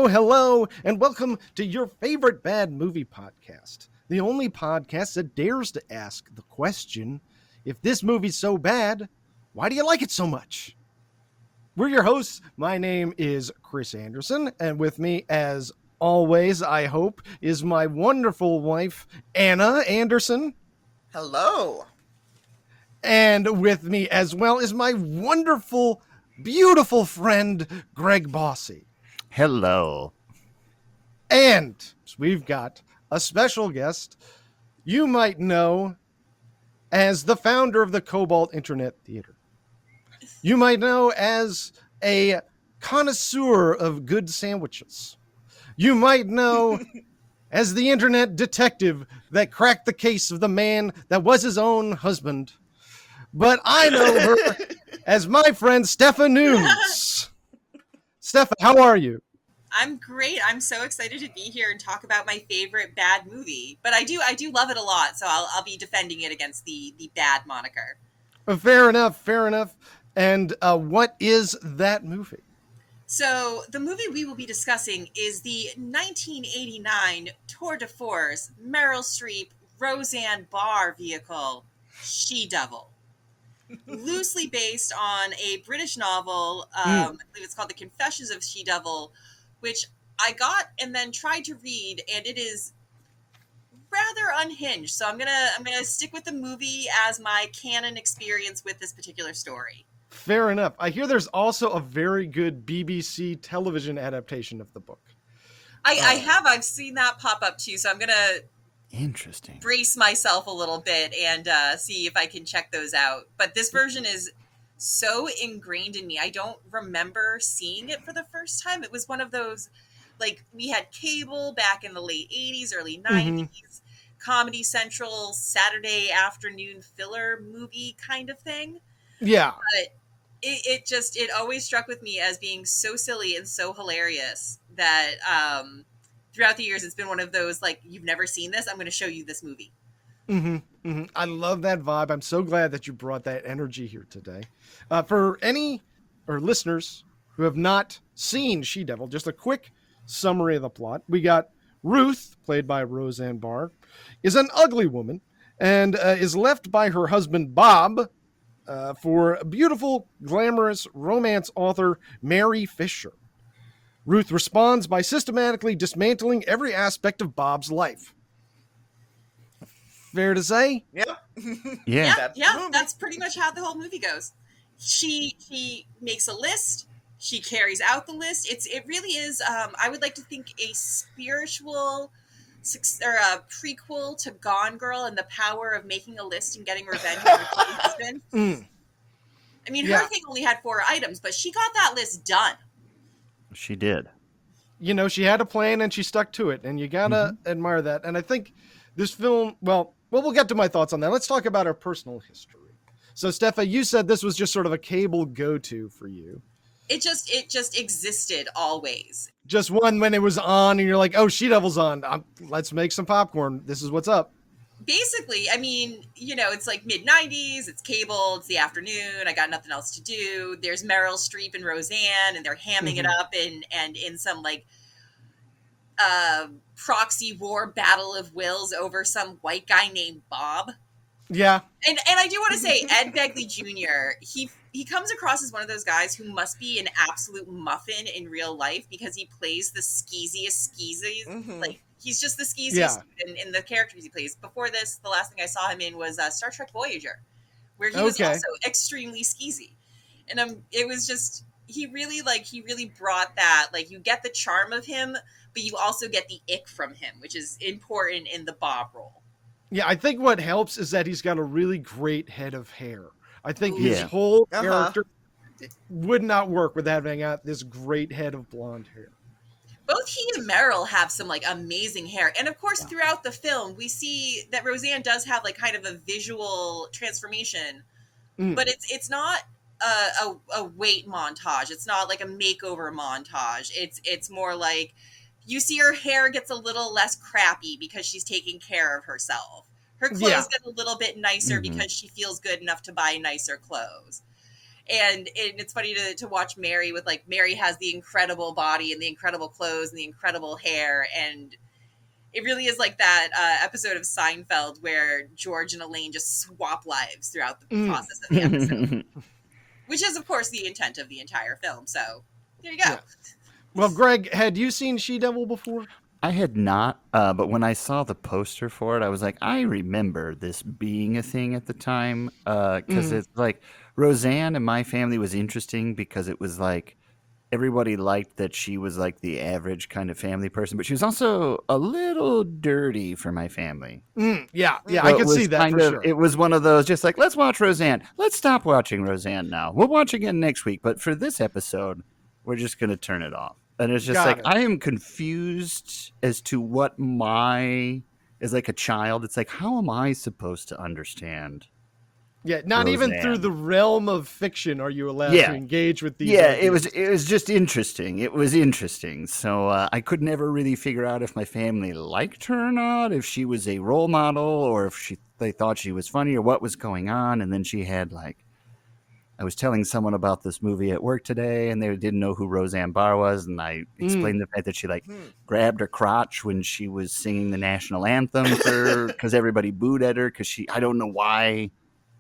hello, and welcome to your favorite bad movie podcast. The only podcast that dares to ask the question, if this movie's so bad, why do you like it so much? We're your hosts. My name is Chris Anderson, and with me, as always, I hope, is my wonderful wife, Anna Anderson. Hello. And with me as well is my wonderful, beautiful friend, Greg Bossy. Hello. And we've got a special guest you might know as the founder of the Cobalt Internet Theater. You might know as a connoisseur of good sandwiches. You might know as the internet detective that cracked the case of the man that was his own husband. But I know her as my friend Stefa Nunes. Stefa, how are you? I'm great. I'm so excited to be here and talk about my favorite bad movie. But I do love it a lot, so I'll be defending it against the bad moniker. Fair enough. And what is that movie? So the movie we will be discussing is the 1989 tour de force Meryl Streep Roseanne Barr vehicle, She-Devil. Loosely based on a British novel, I believe it's called The Confessions of She-Devil, which I got and then tried to read, and it is rather unhinged. So I'm gonna stick with the movie as my canon experience with this particular story. Fair enough. I hear there's also a very good BBC television adaptation of the book. I've seen that pop up too, so I'm gonna Interesting. brace myself a little bit and see if I can check those out. But this version is so ingrained in me. I don't remember seeing it for the first time. It was one of those, like, we had cable back in the late 80s, early 90s, Comedy Central, Saturday afternoon filler movie kind of thing. Yeah. But it always struck with me as being so silly and so hilarious that throughout the years, it's been one of those, like, you've never seen this, I'm going to show you this movie. I love that vibe. I'm so glad that you brought that energy here today. For any listeners who have not seen She-Devil, just a quick summary of the plot. We got Ruth, played by Roseanne Barr, is an ugly woman and is left by her husband Bob for beautiful, glamorous romance author Mary Fisher. Ruth responds by systematically dismantling every aspect of Bob's life. Fair to say? Yeah, that's pretty much how the whole movie goes. She makes a list. She carries out the list. It really is. I would like to think a spiritual or a prequel to Gone Girl and the power of making a list and getting revenge on her husband. I mean, her thing only had 4 items, but she got that list done. She did. You know, she had a plan and she stuck to it, and you gotta admire that. And I think this film, well, we'll get to my thoughts on that. Let's talk about our personal history. So, Stefa, you said this was just sort of a cable go-to for you. It just existed always. Just one when it was on, and you're like, "Oh, She-Devil's on. Let's make some popcorn. This is what's up." Basically, I mean, you know, it's like mid-90s, it's cable, it's the afternoon, I got nothing else to do. There's Meryl Streep and Roseanne, and they're hamming it up and in some, like, proxy war battle of wills over some white guy named Bob. Yeah. And I do want to say, Ed Begley Jr., he comes across as one of those guys who must be an absolute muffin in real life because he plays the skeeziest skeezies. Like, he's just the skeeziest in the characters he plays. Before this, the last thing I saw him in was Star Trek Voyager, where he was also extremely skeezy. And it was just, he really brought that, like, you get the charm of him, but you also get the ick from him, which is important in the Bob role. Yeah, I think what helps is that he's got a really great head of hair. I think his whole character would not work with having this great head of blonde hair. Both he and Meryl have some, like, amazing hair. And of course, throughout the film, we see that Roseanne does have, like, kind of a visual transformation, but it's not a weight montage. It's not like a makeover montage. It's more like you see her hair gets a little less crappy because she's taking care of herself. Her clothes get a little bit nicer because she feels good enough to buy nicer clothes. And it's funny to watch Mary with, like, Mary has the incredible body and the incredible clothes and the incredible hair, and it really is like that episode of Seinfeld where George and Elaine just swap lives throughout the process of the episode, which is, of course, the intent of the entire film. So there you go. Yeah. Well, Greg, had you seen She-Devil before? I had not, but when I saw the poster for it, I was like, I remember this being a thing at the time, because it's like Roseanne in my family was interesting because it was like everybody liked that she was like the average kind of family person, but she was also a little dirty for my family. Yeah, So I it could was see that kind for of, sure. It was one of those just like, let's watch Roseanne. Let's stop watching Roseanne now. We'll watch again next week, but for this episode, we're just going to turn it off. And it's just Got like, it. I am confused as to what as like a child, it's like, how am I supposed to understand? Yeah, not even through Roseanne. the realm of fiction are you allowed Yeah. to engage with these. Yeah, ideas. it was just interesting. It was interesting. So I could never really figure out if my family liked her or not, if she was a role model, or if they thought she was funny, or what was going on. And then she had like, I was telling someone about this movie at work today, and they didn't know who Roseanne Barr was, and I explained the fact that she like grabbed her crotch when she was singing the national anthem because everybody booed at her because I don't know why.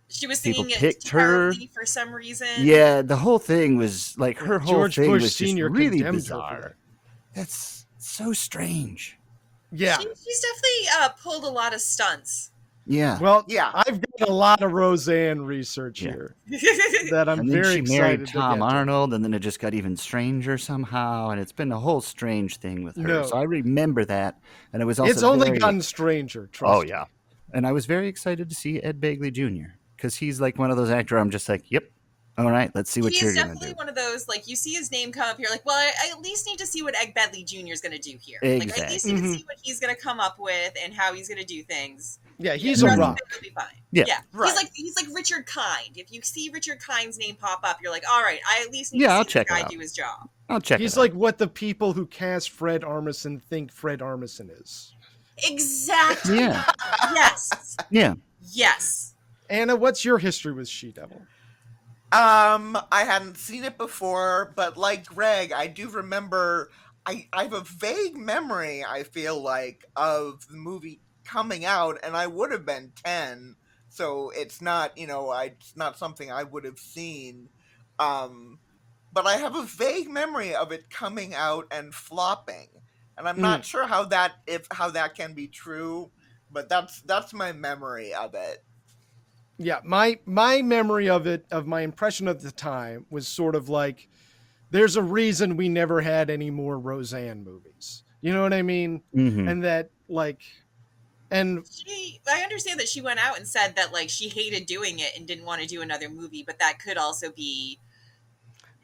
She was People singing it picked her. terribly for some reason. Yeah, the whole thing was like her whole George thing Bush was just Sr. really condemned her for bizarre. that. That's so strange. Yeah. She's definitely pulled a lot of stunts. Yeah. Well, Yeah. I've got a lot of Roseanne research here that I'm and then very she excited married to get Tom to. Arnold, and then it just got even stranger somehow, and it's been a whole strange thing with her. No. So I remember that, and it was also It's only very- gotten stranger. Trust Oh me. yeah, and I was very excited to see Ed Begley Jr. because he's like one of those actors. I'm just like, yep, all right, let's see what He you're is gonna definitely do. one of those, like, you see his name come up, you're like, well, I at least need to see what Ed Begley Jr. is going to do here. Like, I at least need to see what he's going to come up with and how he's going to do things. Yeah, he's The a rest of rock. it will be fine. Yeah. Right. He's like Richard Kind. If you see Richard Kind's name pop up, you're like, all right, I at least need Yeah, I'll to see check this it guy out. do his job. I'll check. He's it out. like what the people who cast Fred Armisen think Fred Armisen is. Exactly. Yeah, Yes. yeah. Yes. Anna, what's your history with She-Devil? I hadn't seen it before, but like Greg, I do remember. I have a vague memory. I feel like of the movie coming out, and I would have been 10, so it's not it's not something I would have seen. But I have a vague memory of it coming out and flopping, and I'm not sure how that can be true, but that's my memory of it. Yeah, my memory of it, of my impression of the time, was sort of like, there's a reason we never had any more Roseanne movies. You know what I mean? Mhm. And that, like, and I understand that she went out and said that, like, she hated doing it and didn't want to do another movie, but that could also be.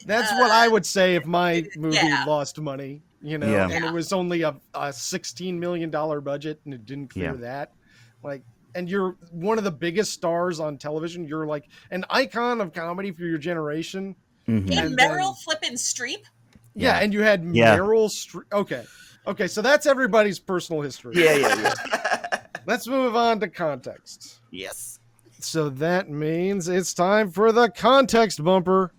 that's what I would say if my movie yeah. lost money, you know, Yeah. and Yeah. it was only a $16 million budget and it didn't clear that. Like, and you're one of the biggest stars on television. You're like an icon of comedy for your generation. Mhm. And And Meryl flippin' Streep? Yeah, and you had Yeah. Meryl Streep. Okay, so that's everybody's personal history. Yeah. Let's move on to context. Yes. So that means it's time for the context bumper.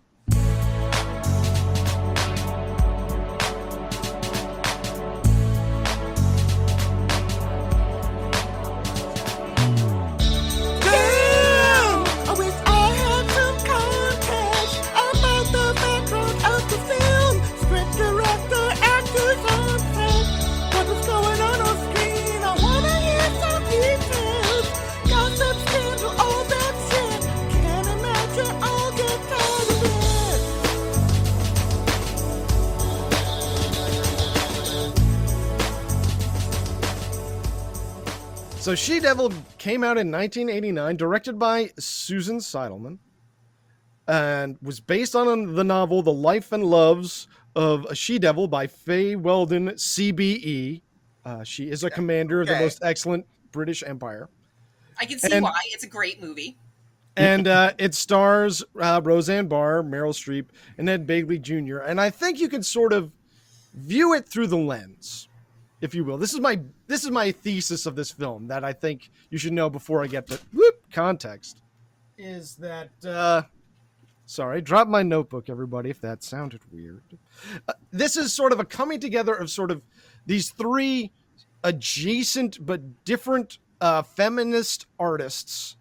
Damn! I wish I had some context about the background of the film. Script director, actors on set. What was going on screen? I wanna hear some details. Gossip, scandal, all that shit. Can't imagine I'll get tired of it. So She-Devil came out in 1989, directed by Susan Seidelman, and was based on the novel The Life and Loves of a She-Devil by Faye Weldon, CBE. She is a commander of the okay. most excellent British Empire. I can see And- why. It's a great movie. And it stars Roseanne Barr, Meryl Streep, and Ed Begley Jr. And I think you can sort of view it through the lens, if you will. This is my thesis of this film that I think you should know before I get to context. Is that Sorry, drop my notebook, everybody, if that sounded weird. This is sort of a coming together of sort of these three adjacent but different feminist artists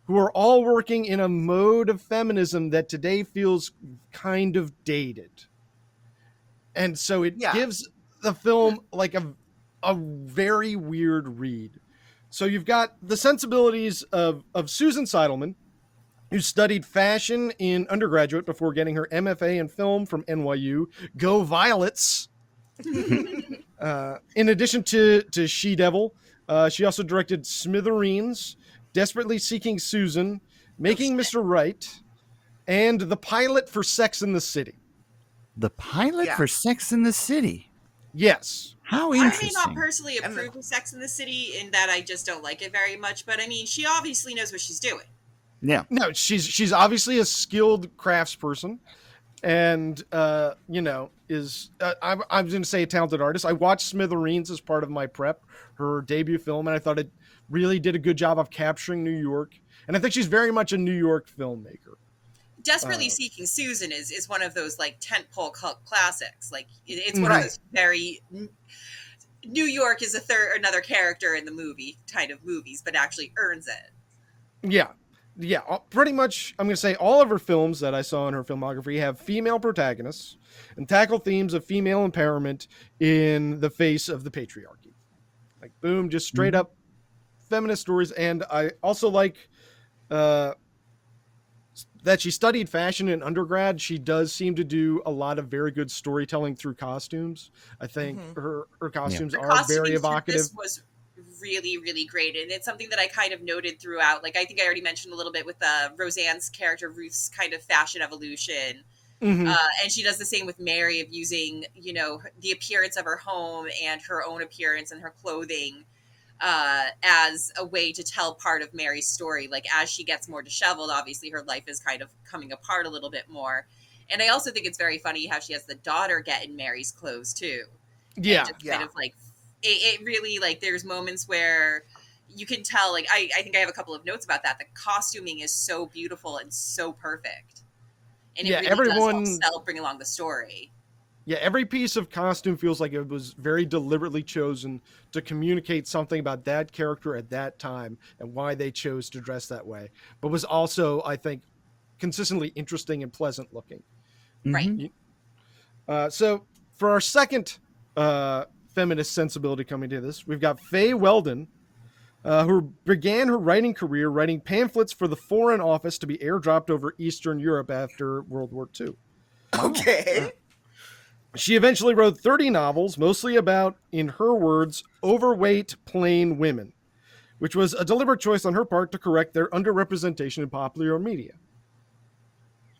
who are all working in a mode of feminism that today feels kind of dated. And so it gives the film like a very weird read. So you've got the sensibilities of Susan Seidelman, who studied fashion in undergraduate before getting her MFA in film from NYU. Go Violets! In addition to She Devil, she also directed Smithereens, Desperately Seeking Susan, Making Mr. Right, and the pilot for Sex and the City. The pilot for Sex and the City? Yes. How interesting. I may not personally approve of Sex and the City in that I just don't like it very much, but I mean, she obviously knows what she's doing. Yeah. No, she's obviously a skilled craftsperson, and is I'm going to say a talented artist. I watched Smithereens as part of my prep, her debut film, and I thought it really did a good job of capturing New York. And I think she's very much a New York filmmaker. Desperately Seeking Susan is one of those like tentpole cult classics. Like it's one of those very New York is another character in the movie kind of movies, but actually earns it. Yeah. Yeah, pretty much, I'm going to say all of her films that I saw in her filmography have female protagonists and tackle themes of female empowerment in the face of the patriarchy. Like, boom, just straight up feminist stories. And I also like that she studied fashion in undergrad. She does seem to do a lot of very good storytelling through costumes. I think her costumes are very evocative. This was really, really great. And it's something that I kind of noted throughout. Like, I think I already mentioned a little bit with Roseanne's character, Ruth's kind of fashion evolution. And she does the same with Mary of using, the appearance of her home and her own appearance and her clothing as a way to tell part of Mary's story. Like, as she gets more disheveled, obviously her life is kind of coming apart a little bit more. And I also think it's very funny how she has the daughter get in Mary's clothes too. Yeah. Kind of like, it really, like, there's moments where you can tell, like, I think I have a couple of notes about that. The costuming is so beautiful and so perfect. And it really does help bring along the story. Yeah, every piece of costume feels like it was very deliberately chosen to communicate something about that character at that time and why they chose to dress that way. But was also, I think, consistently interesting and pleasant looking. Right. So for our second feminist sensibility coming to this, we've got Faye Weldon, who began her writing career writing pamphlets for the Foreign Office to be airdropped over Eastern Europe after World War II. Okay. She eventually wrote 30 novels, mostly about, in her words, overweight, plain women, which was a deliberate choice on her part to correct their underrepresentation in popular media.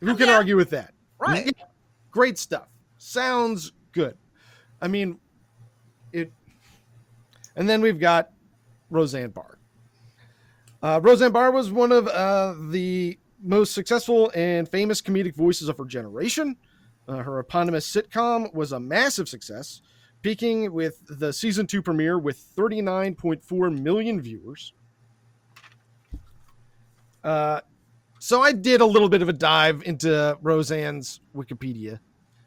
Who can argue with that? Right. Yeah, great stuff. Sounds good. I mean, and then we've got Roseanne Barr. Roseanne Barr was one of the most successful and famous comedic voices of her generation. Her eponymous sitcom was a massive success, peaking with the season 2 premiere with 39.4 million viewers. So I did a little bit of a dive into Roseanne's Wikipedia.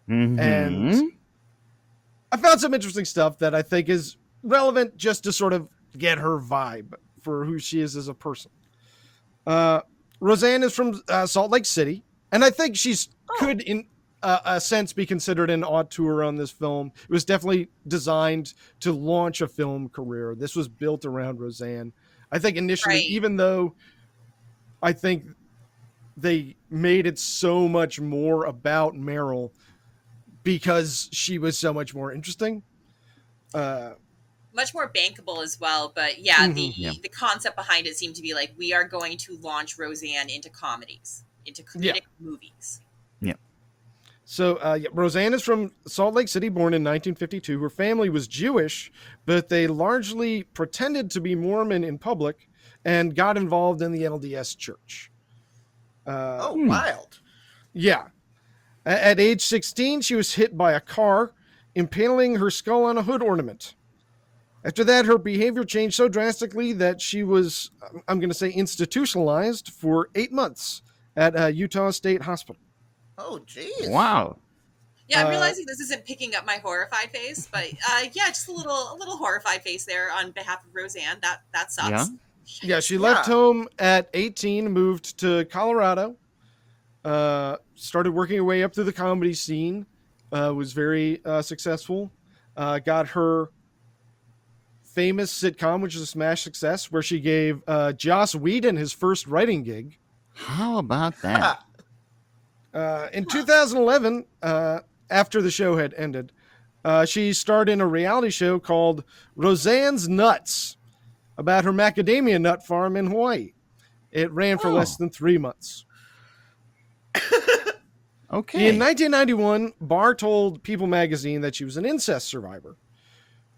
And I found some interesting stuff that I think is relevant just to sort of get her vibe for who she is as a person. Roseanne is from Salt Lake City, and I think she's could in a sense be considered an auteur on this film. It was definitely designed to launch a film career. This was built around Roseanne. I think initially, even though I think they made it so much more about Meryl because she was so much more interesting. Much more bankable as well, but the concept behind it seemed to be like, we are going to launch Roseanne into comedies, into comedic movies. Yeah. So Roseanne is from Salt Lake City, born in 1952. Her family was Jewish, but they largely pretended to be Mormon in public and got involved in the LDS church. Wild. Yeah. At age 16, she was hit by a car, impaling her skull on a hood ornament. After that, her behavior changed so drastically that she was, I'm going to say, institutionalized for 8 months at Utah State Hospital. Oh, jeez. Wow. Yeah, I'm realizing this isn't picking up my horrified face, but yeah, just a little horrified face there on behalf of Roseanne. That sucks. Yeah. Yeah, she left home at 18, moved to Colorado, started working her way up through the comedy scene, was very successful, got her famous sitcom, which is a smash success, where she gave Joss Whedon his first writing gig. How about that? In 2011, after the show had ended, she starred in a reality show called Roseanne's Nuts about her macadamia nut farm in Hawaii. It ran for less than 3 months. Okay. In 1991, Barr told People magazine that she was an incest survivor.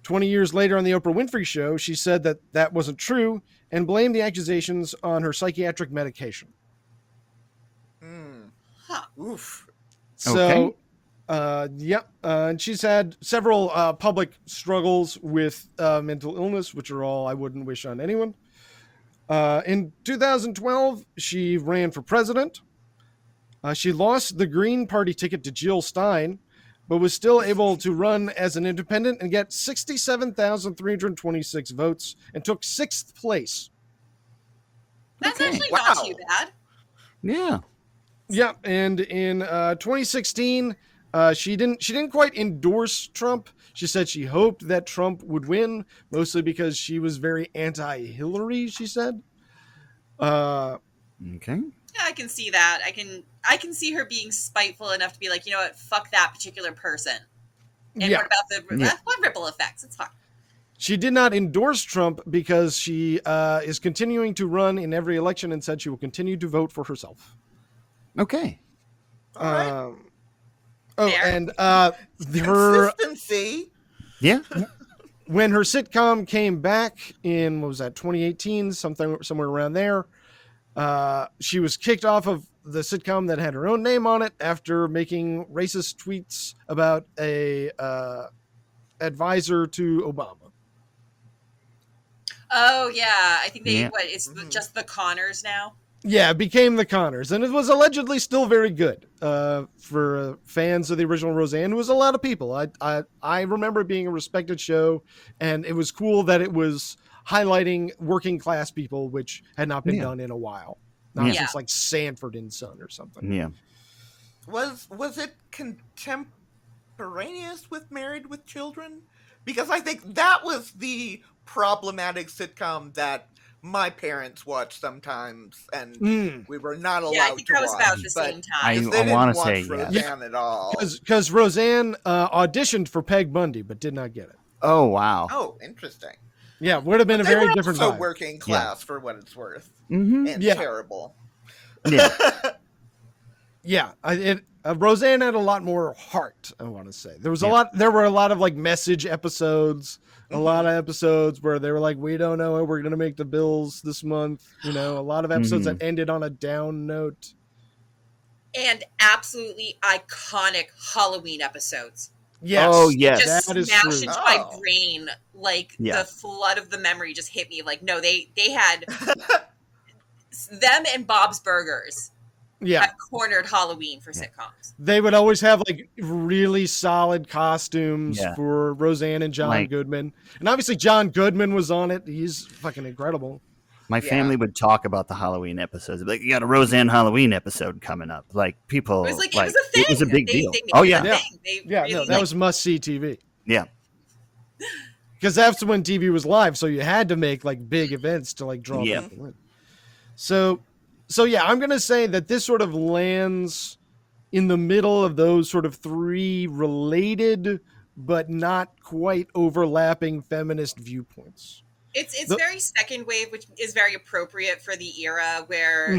20 years later on the Oprah Winfrey Show, she said that that wasn't true and blamed the accusations on her psychiatric medication. Oof. So, and she's had several public struggles with mental illness, which are all I wouldn't wish on anyone. In 2012, she ran for president. She lost the Green Party ticket to Jill Stein, but was still able to run as an independent and get 67,326 votes and took 6th place. That's actually not too bad. Yeah. Yeah, and in 2016, she didn't quite endorse Trump. She said she hoped that Trump would win, mostly because she was very anti-Hillary, she said. Okay. Yeah, I can see that. I can see her being spiteful enough to be like, you know what, fuck that particular person. And what about the what ripple effects? It's fine. She did not endorse Trump because she is continuing to run in every election and said she will continue to vote for herself. Okay. Her Consistency. Yeah. When her sitcom came back in, what was that, 2018, somewhere around there, she was kicked off of the sitcom that had her own name on it after making racist tweets about a advisor to Obama. Oh yeah, I think it's just the Connors now. Yeah, it became the Connors, and it was allegedly still very good for fans of the original Roseanne, who was a lot of people. I remember it being a respected show, and it was cool that it was highlighting working class people, which had not been done in a while. Not since like Sanford and Son or something. Yeah. Was it contemporaneous with Married with Children? Because I think that was the problematic sitcom that my parents watched sometimes, and we were not allowed to watch. I think that was about the same time. I want to say Roseanne at all. Because Roseanne auditioned for Peg Bundy, but did not get it. Oh, wow. Oh, interesting. Yeah, would have been a very different also vibe. Working class for what it's worth. Mm-hmm. And terrible. Yeah. Yeah, Roseanne had a lot more heart, I want to say. There were a lot of like message episodes, a lot of episodes where they were like, we don't know how we're going to make the bills this month. You know, a lot of episodes that ended on a down note. And absolutely iconic Halloween episodes. Yes. Oh, yes. Just that is smashed true. into my brain. Like the flood of the memory just hit me. Like, no, they had them and Bob's Burgers. Yeah. Have cornered Halloween for sitcoms. They would always have like really solid costumes for Roseanne and John Goodman. And obviously John Goodman was on it. He's fucking incredible. My family would talk about the Halloween episodes. Like, you got a Roseanne Halloween episode coming up. Like, people, it was like, it was a thing. It was a big deal. That was must-see TV. Yeah. Because that's when TV was live, so you had to make like big events to like draw people in. So yeah, I'm going to say that this sort of lands in the middle of those sort of three related but not quite overlapping feminist viewpoints. It's very second wave, which is very appropriate for the era where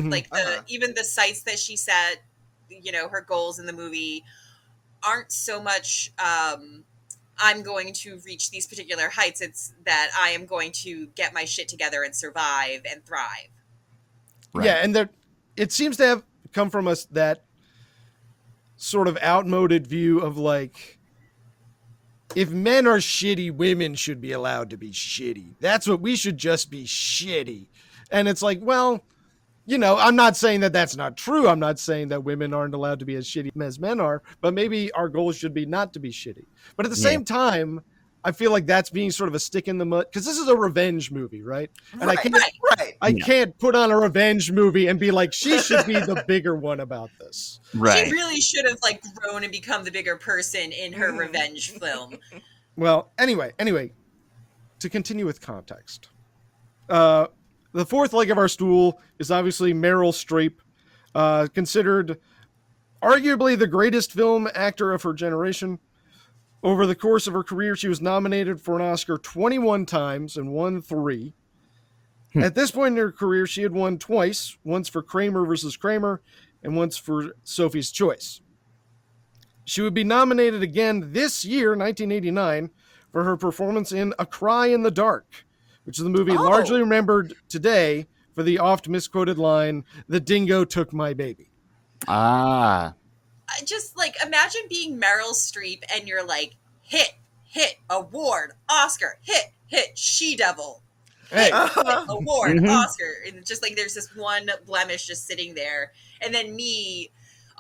even the sites that she set, you know, her goals in the movie aren't so much I'm going to reach these particular heights. It's that I am going to get my shit together and survive and thrive. Right. Yeah, and it seems to have come from us that sort of outmoded view of like, if men are shitty, women should be allowed to be shitty. That's what we should just be shitty. And it's like, well, I'm not saying that that's not true. I'm not saying that women aren't allowed to be as shitty as men are, but maybe our goal should be not to be shitty. But at the same time, I feel like that's being sort of a stick in the mud because this is a revenge movie, right? And I can't put on a revenge movie and be like, she should be the bigger one about this. Right. She really should have like grown and become the bigger person in her revenge film. Well, anyway, to continue with context. The fourth leg of our stool is obviously Meryl Streep, considered arguably the greatest film actor of her generation. Over the course of her career, she was nominated for an Oscar 21 times and won 3. At this point in her career, she had won twice, once for Kramer versus Kramer and once for Sophie's Choice. She would be nominated again this year, 1989, for her performance in A Cry in the Dark, which is the movie largely remembered today for the oft misquoted line, "The dingo took my baby." Ah. Just like imagine being Meryl Streep and you're like, hit, award, Oscar, hit, she-devil. Hey, Award, Oscar. And just like there's this one blemish just sitting there. And then me,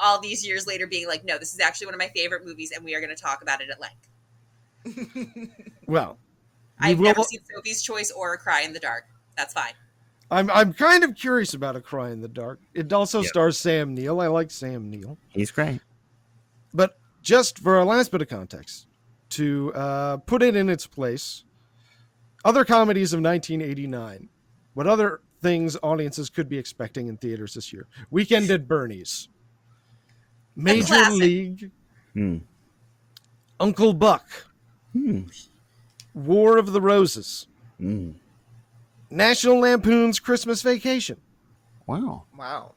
all these years later, being like, no, this is actually one of my favorite movies and we are going to talk about it at length. well, I've never seen Sophie's Choice or A Cry in the Dark. That's fine. I'm kind of curious about A Cry in the Dark. It also stars Sam Neill. I like Sam Neill. He's great. But just for our last bit of context, to put it in its place, other comedies of 1989. What other things audiences could be expecting in theaters this year? Weekend at Bernie's, Major League, Uncle Buck, War of the Roses, National Lampoon's Christmas Vacation. Wow.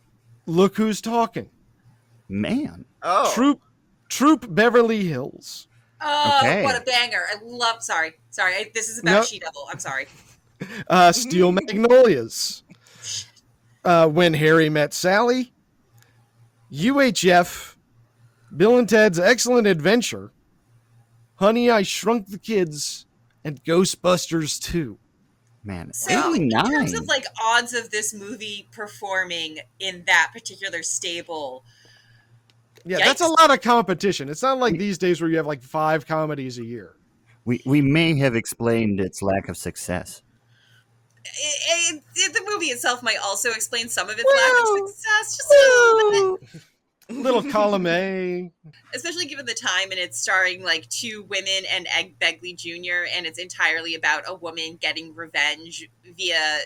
Look Who's Talking. Man. Oh. Troop Beverly Hills. Oh, Okay. what a banger. I love, sorry. This is about She-Devil. I'm sorry. Steel Magnolias. When Harry Met Sally. UHF. Bill and Ted's Excellent Adventure. Honey, I Shrunk the Kids. And Ghostbusters 2. Man, So, 89. in terms of like odds of this movie performing in that particular stable, Yeah, yikes. that's a lot of competition. It's not like these days where you have like 5 comedies a year. We may have explained its lack of success. The movie itself might also explain some of its lack of success, just a little bit. Little column A. Especially given the time, and it's starring like 2 women and Ed Begley Jr., and it's entirely about a woman getting revenge via,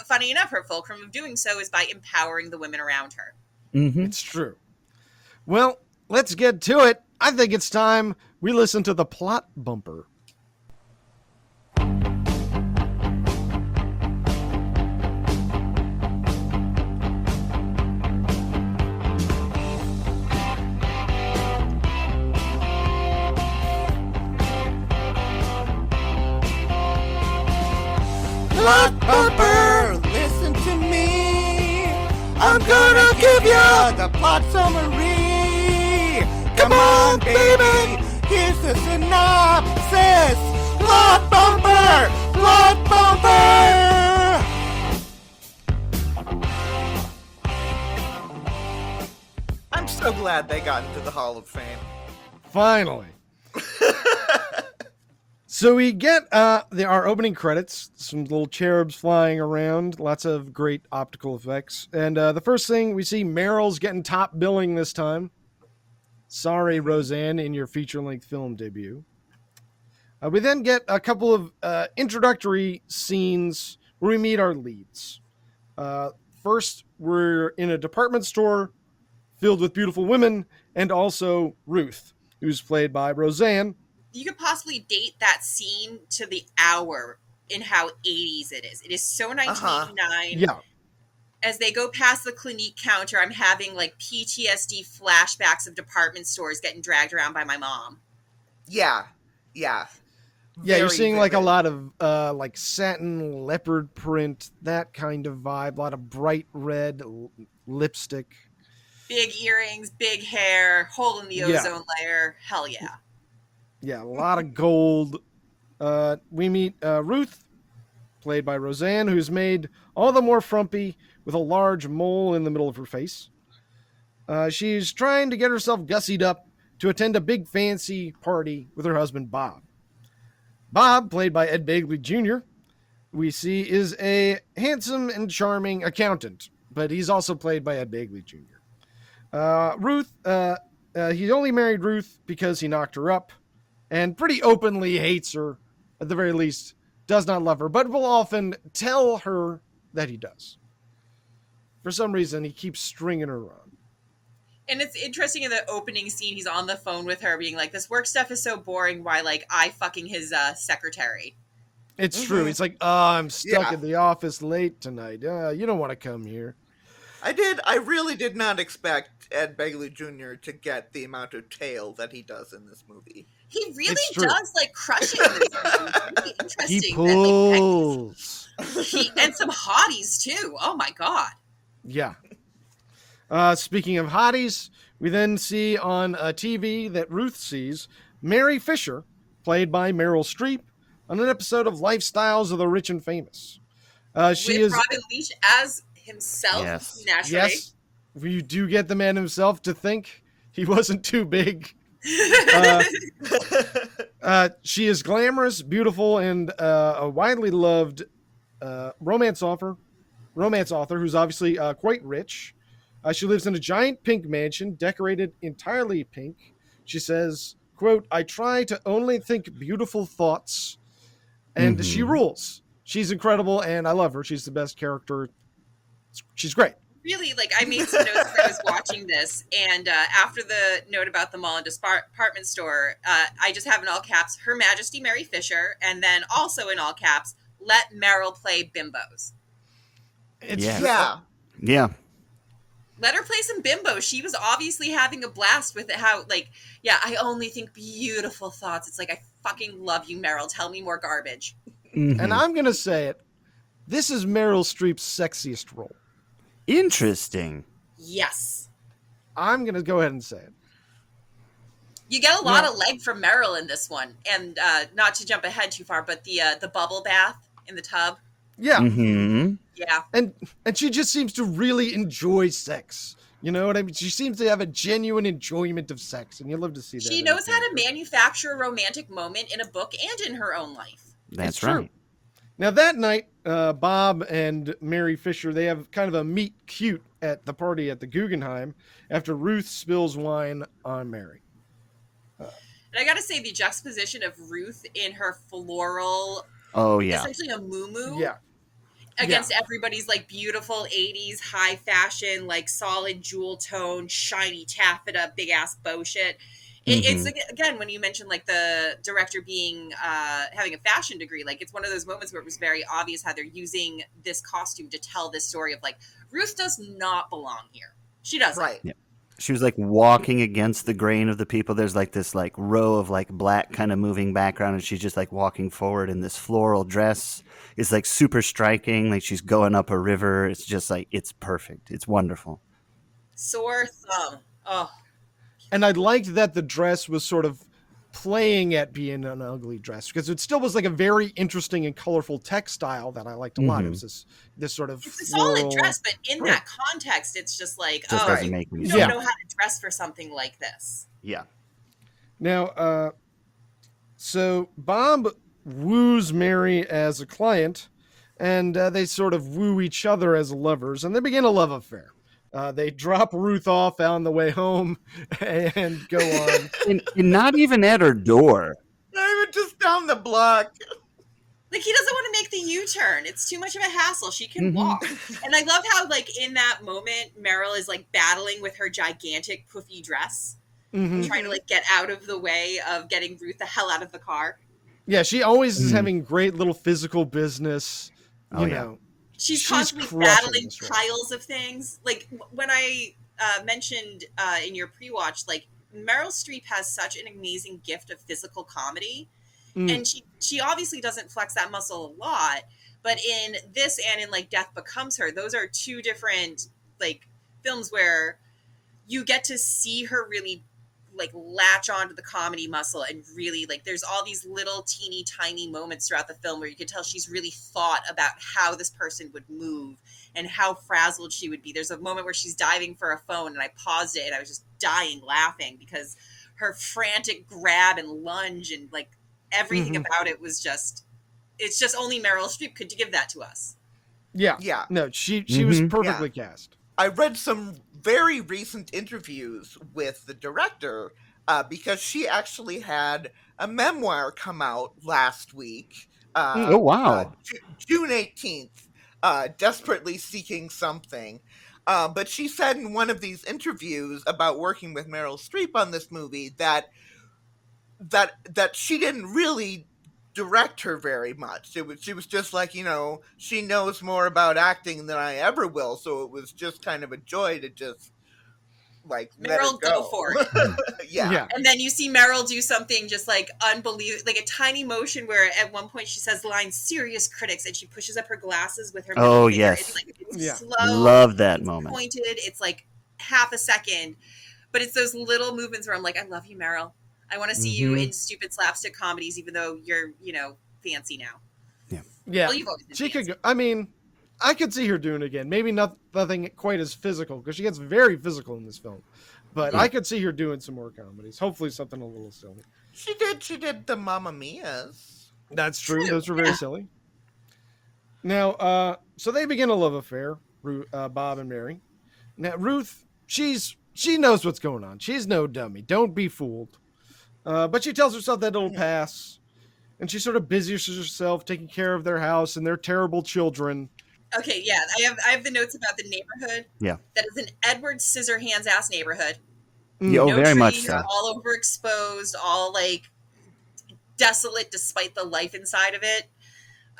funny enough, her fulcrum of doing so is by empowering the women around her. It's true. Well, let's get to it. I think it's time we listen to the plot bumper. Plot bumper, listen to me. I'm gonna give you the plot summary. Come on, baby, here's the synopsis. Plot bumper, plot bumper. I'm so glad they got into the Hall of Fame. Finally. So we get our opening credits, some little cherubs flying around, lots of great optical effects. And the first thing we see, Meryl's getting top billing this time. Sorry, Roseanne, in your feature-length film debut. We then get a couple of introductory scenes where we meet our leads. First, we're in a department store filled with beautiful women, and also Ruth, who's played by Roseanne. You could possibly date that scene to the hour in how 80s it is. It is so 1989. Yeah. As they go past the Clinique counter, I'm having like PTSD flashbacks of department stores getting dragged around by my mom. Yeah. Yeah, Very you're seeing like a vivid. lot of like satin, leopard print, that kind of vibe. A lot of bright red lipstick. Big earrings, big hair, hole in the ozone layer. Hell yeah. Yeah, a lot of gold. We meet Ruth, played by Roseanne, who's made all the more frumpy with a large mole in the middle of her face. She's trying to get herself gussied up to attend a big fancy party with her husband, Bob. Bob, played by Ed Begley Jr., we see is a handsome and charming accountant, but he's also played by Ed Begley Jr. Ruth, he only married Ruth because he knocked her up and pretty openly hates her, at the very least, does not love her, but will often tell her that he does. For some reason, he keeps stringing her on. And it's interesting in the opening scene, he's on the phone with her being like, this work stuff is so boring. Why, like, I fucking his secretary. It's true. He's like, I'm stuck at the office late tonight. You don't want to come here. I really did not expect Ed Begley Jr. to get the amount of tail that he does in this movie. He really does, like, crush it in this movie. It's really interesting. He pulls. And some hotties, too. Oh, my God. Yeah. Speaking of hotties, we then see on TV that Ruth sees Mary Fisher, played by Meryl Streep, on an episode of Lifestyles of the Rich and Famous. She With is Robin Leach as himself, naturally. Yes, we do get the man himself to think he wasn't too big. She is glamorous, beautiful, and a widely loved romance author who's obviously quite rich. She lives in a giant pink mansion decorated entirely pink. She says, quote, I try to only think beautiful thoughts. And she rules. She's incredible, and I love her. She's the best character. She's great. Really, like, I made some notes as I was watching this, and after the note about the mall and department store, I just have in all caps, Her Majesty Mary Fisher, and then also in all caps, let Meryl play bimbos. Yeah. Let her play some bimbos. She was obviously having a blast with it. How, like, yeah, I only think beautiful thoughts. It's like, I fucking love you, Meryl. Tell me more garbage. And I'm going to say it. This is Meryl Streep's sexiest role. Interesting. Yes. I'm going to go ahead and say it. You get a lot of leg from Meryl in this one. And not to jump ahead too far, but the bubble bath in the tub. Yeah. Yeah. And she just seems to really enjoy sex. You know what I mean? She seems to have a genuine enjoyment of sex, and you love to see that. She knows how to manufacture a romantic moment in a book and in her own life. That's right. Now, that night, Bob and Mary Fisher, they have kind of a meet cute at the party at the Guggenheim after Ruth spills wine on Mary. And I got to say, the juxtaposition of Ruth in her floral, essentially a muumuu, against everybody's like beautiful 80s high fashion, like solid jewel tone, shiny taffeta, big ass bow shit. It's again, when you mentioned like the director being having a fashion degree, like it's one of those moments where it was very obvious how they're using this costume to tell this story of like Ruth does not belong here. She doesn't. Right. Yeah. She was like walking against the grain of the people. There's like this like row of like black kind of moving background, and she's just like walking forward in this floral dress. It's like super striking. Like she's going up a river. It's just like, it's perfect. It's wonderful. Sore thumb. Oh. And I liked that the dress was sort of playing at being an ugly dress, because it still was like a very interesting and colorful textile that I liked a lot. It was this sort of it's a solid dress, but in that context, it's just like, just doesn't make any you sense. don't know how to dress for something like this. Yeah. Now, so Bob woos Mary as a client, and they sort of woo each other as lovers, and they begin a love affair. They drop Ruth off on the way home and go on. And not even at her door. Not even just down the block. Like, he doesn't want to make the U-turn. It's too much of a hassle. She can walk. And I love how, like, in that moment, Meryl is, like, battling with her gigantic poofy dress. Trying to, like, get out of the way of getting Ruth the hell out of the car. Yeah, she always is having great little physical business. You know. She's constantly battling piles of things. Like, when I mentioned in your pre-watch, like, Meryl Streep has such an amazing gift of physical comedy. And she obviously doesn't flex that muscle a lot. But in this and in, like, Death Becomes Her, those are two different, like, films where you get to see her really like latch onto the comedy muscle and really like there's all these little teeny tiny moments throughout the film where you can tell she's really thought about how this person would move and how frazzled she would be. There's a moment where she's diving for a phone and I paused it and I was just dying laughing because her frantic grab and lunge and like everything about it was just, it's just only Meryl Streep could give that to us. Yeah. No, she was perfectly cast. I read some very recent interviews with the director because she actually had a memoir come out last week. Oh, wow. June 18th, Desperately Seeking Something. But she said in one of these interviews about working with Meryl Streep on this movie that she didn't really direct her very much. She was just like, you know, she knows more about acting than I ever will, so it was just kind of a joy to just like let Meryl, her go for it. yeah. And then you see Meryl do something just like unbelievable, like a tiny motion where at one point she says the line "serious critics" and she pushes up her glasses with her middle finger. Yes. It's slow. Love that it's moment. Pointed. It's like half a second, but it's those little movements where I'm like, I love you, Meryl. I want to see you in stupid slapstick comedies, even though you're, you know, fancy now. Yeah. Well, you've always been she fancy. could go, I mean, I could see her doing it again. Maybe nothing quite as physical because she gets very physical in this film. But I could see her doing some more comedies. Hopefully something a little silly. She did the Mamma Mia's. That's true. Those were very silly. Now, so they begin a love affair, Bob and Mary. Now, Ruth, she knows what's going on. She's no dummy. Don't be fooled. But she tells herself that it'll pass. And she sort of busies herself taking care of their house and their terrible children. Okay, yeah. I have the notes about the neighborhood. Yeah. That is an Edward Scissorhands ass neighborhood. Yeah, No very much trees, so. all overexposed, all like desolate despite the life inside of it.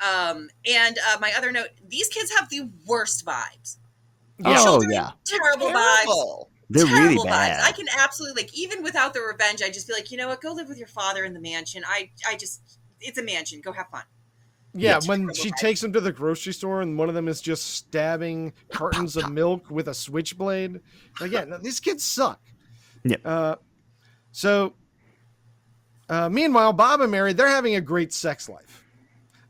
And my other note, these kids have the worst vibes. Children, terrible vibes. They're terrible really bad. vibes. I can absolutely, like, even without the revenge, I just feel like, you know what, go live with your father in the mansion. I just, it's a mansion. Go have fun. Yeah, when she takes them to the grocery store and one of them is just stabbing cartons of milk with a switchblade. Like, yeah, no, these kids suck. Yeah. Meanwhile, Bob and Mary, they're having a great sex life.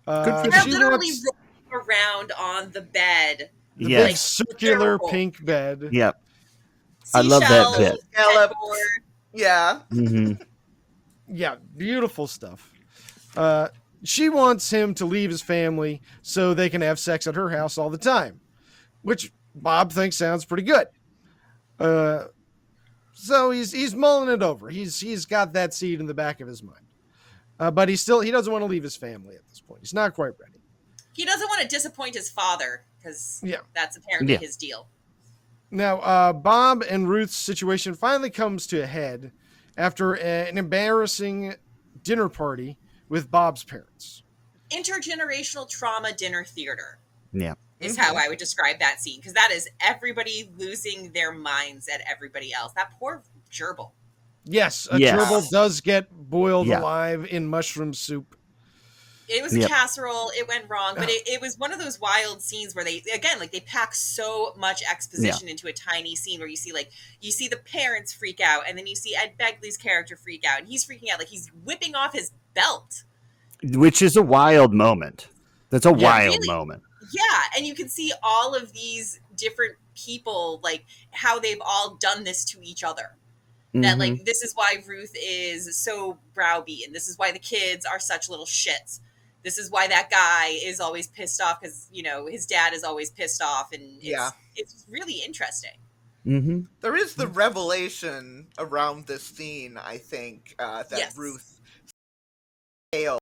They're literally rolling around on the bed. The big circular pink bed. Yep. I love that bit. Yeah. Mm-hmm. Yeah, beautiful stuff. She wants him to leave his family so they can have sex at her house all the time, which Bob thinks sounds pretty good. So he's mulling it over. He's got that seed in the back of his mind. But he doesn't want to leave his family at this point. He's not quite ready. He doesn't want to disappoint his father because that's apparently his deal. Now, Bob and Ruth's situation finally comes to a head after an embarrassing dinner party with Bob's parents. Intergenerational trauma dinner theater. Yeah. Is how I would describe that scene, because that is everybody losing their minds at everybody else. That poor gerbil. Yes, a gerbil does get boiled alive in mushroom soup. It was a casserole. It went wrong, but it was one of those wild scenes where they pack so much exposition into a tiny scene where you see the parents freak out, and then you see Ed Begley's character freak out, and he's freaking out like he's whipping off his belt, which is a wild moment. That's a wild moment. Yeah, and you can see all of these different people, like how they've all done this to each other. That like this is why Ruth is so browbeaten. This is why the kids are such little shits. This is why that guy is always pissed off because, you know, his dad is always pissed off. And it's really interesting. Mm-hmm. There is the revelation around this scene, I think, that Ruth failed